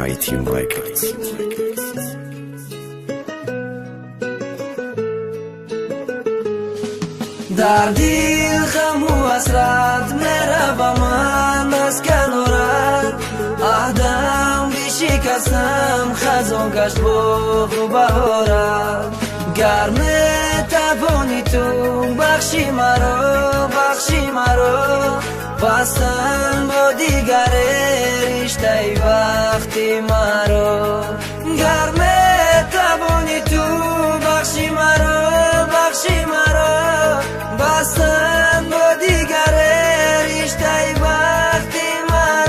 IT Records. در دل غم و حسرت میره من مسکن آرد عهدم بشکستم خزان گشت باغ و بهارت گر میتوانی تو بخشی مرا بستن با دیگر رشته وقتی مرا گر میتوانی تو بخشی مرا بستن با دیگر رشته وقتی مرا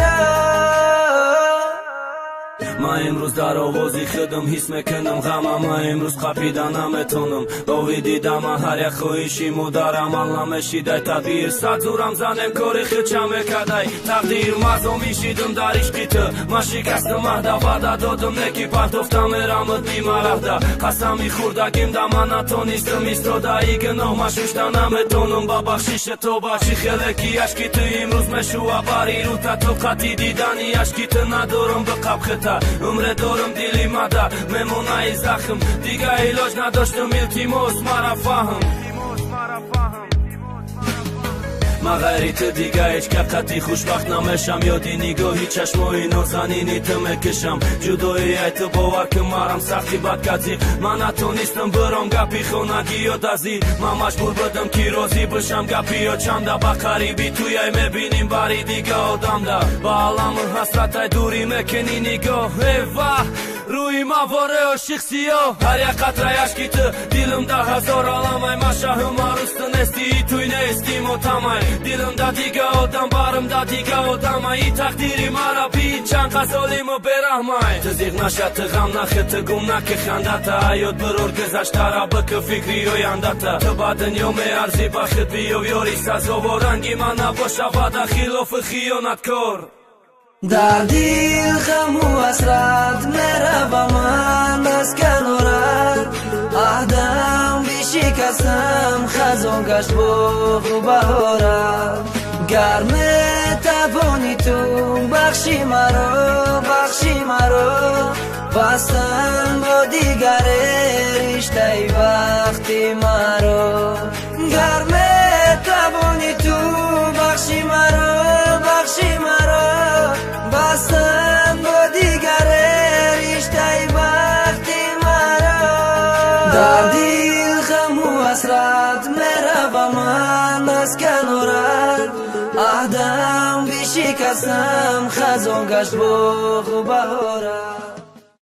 من امروز در آوازی خودم حس میکنم غمم امروز قپیدن نمیتونم باوی دیدم هر یک خواهشیمو دارم عمل نمیشیده تدبیر صد زورم زنم کاری خودشم میکردی تقدیر مزو میشیدم در عشقی تو من شکستم عهده وعده دادم نکی پرتفتم میرم بیمرفته قسم میخوردگیم ده من نتونستم ایستاده ای گناه مشوشته نمیتونم با بخشش تو باشی خیلی اشکی تو امروز مشوه بری رو تو قطی دیدنی اشکی تو ندارم به قب خطه عمر دارم دلی مده میمونه ای زخم دیگه علاج نداشتم التیماس مرا فهم من غیریت دیگه هیچ که قطعی خوشبخت نمیشم یادی نگاهی چشمای نازنینی تو میکشم جدایی ایت باور که مرم سختی بدکتی من نتونستم برام گپی خونگی یاد ازی من مجبور بدم که راضی بشم گپی یا چنده با قریبی توی میبینیم بری دیگه آدم ده با علم حسرت دوری میکنی نگاه ای وح روی مواره عاشق سیاه هر یک قطره اشکی تو دیلم ده هزار علمای مشاهم عروست نستی توی نیستی مطمئن دیلم ده دیگه آدم برم ده دیگه آدم ای تقدیری مرا بی چند غزالیم و برحمای تزیق نشد غم نخط گم نکه خندت حیات برور گذشته را بکه فکری و یندت تو با دنیا می ارزی بخت بیو یاری سزا و رنگی من نباشه و ده خلاف خیانت کار در دل غم و حسرت میره من مسکن آرد عهدم بشکستم خزان گشت باغ و بهارت گر میتوانی تو بخشی مرا بستن با دیگر رشته وقتی مرا گر میتوانی تو بخشی مرا بستن با دیگر رشته وقتی مرا در دل غم و حسرت میره من مسکن آرد عهدم بشکستم خزان گشت باغ و بهارت